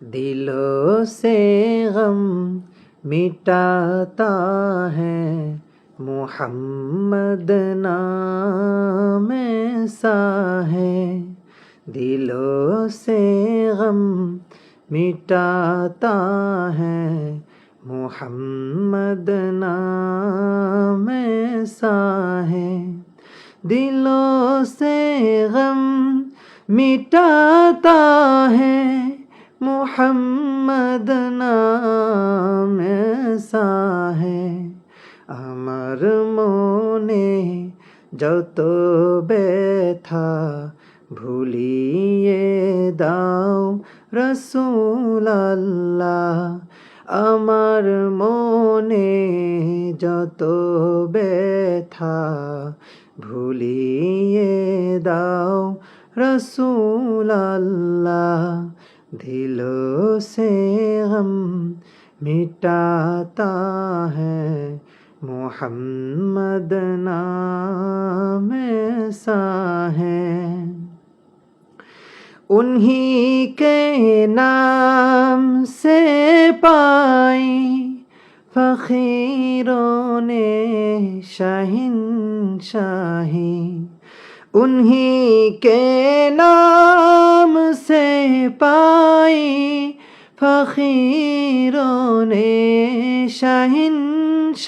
दिलों से गम मिटाता है मोहम्मद नाम ऐसा है। दिलों से गम मिटाता है मोहम्मद नाम ऐसा है। दिलों से गम मिटाता है मोहम्मद नाम ऐसा है। আমার মনে যত ব্যথা ভুলিয়ে দাও রসূল আল্লাহ। আমার মনে যত ব্যথা ভুলিয়ে দাও রসূল আল্লাহ। दिलों से गम मिटाता है मोहम्मद नाम ऐसा है। उन्हीं के नाम से पाई फ़कीरों ने शहंशाही। उन्हीं के नाम से पाई फ़कीरों ने शहंशाही।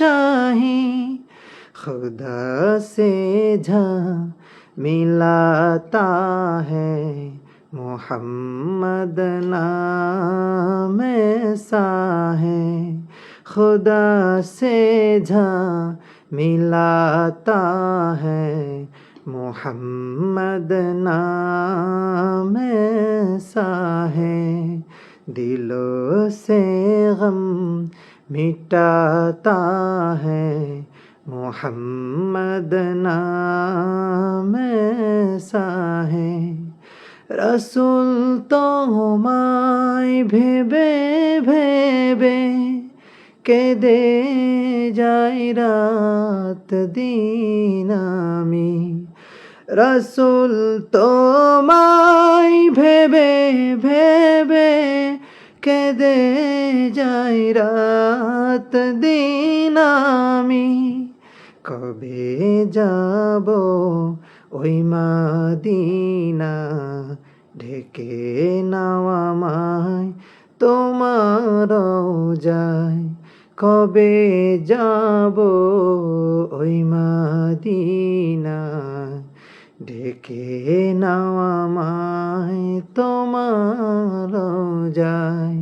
खुदा से जहाँ मिलाता है मोहम्मद नाम ऐसा है। खुदा से जहाँ मिलाता है मोहम्मद नाम ऐसा है। दिलों से गम मिटाता है मोहम्मद नाम ऐसा है। रसूल তোমায় ভেবে ভেবে কেঁদে যাই রাত দিন আমি। রসূল তোমায় ভেবে ভেবে কেঁদে যাই রাত দিন আমি। কবে যাব ওই মদিনা ঢেকে নাও আমায় তোমার রওজায়। কবে যাব ওই মদিনা ঢেকে নাও আমায় তোমার রওজায়।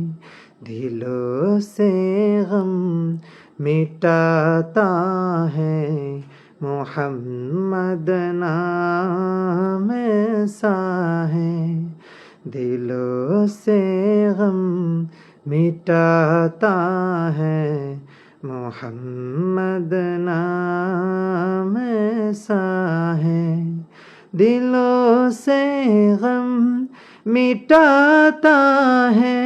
दिलों से गम मिटाता है मोहम्मद नाम ऐसा है। दिलों से गम मिटाता है मोहम्मद नाम ऐसा है। दिलों से गम मिटाता है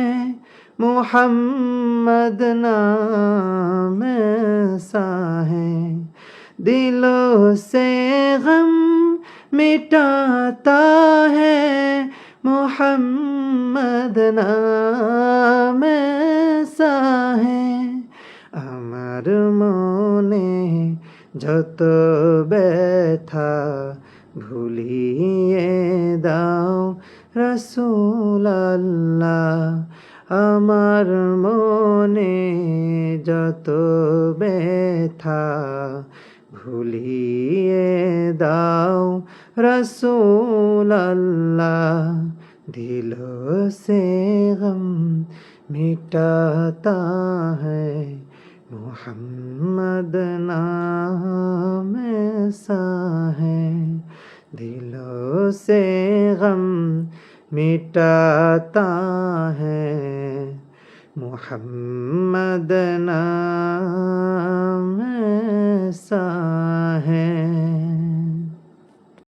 मोहम्मद नाम ऐसा है। दिलों से गम मिटाता है मोहम्मद नाम ऐसा है। আমার মনে যত ব্যথা ভুলিয়ে দাও রসূল আল্লাহ। আমার মনে যত ব্যথা ভুলিয়ে দাও রসূল আল্লাহ। दिलों से गम मिटाता है मोहम्मद नाम ऐसा है। दिलों से गम मिटाता है मोहम्मद नाम ऐसा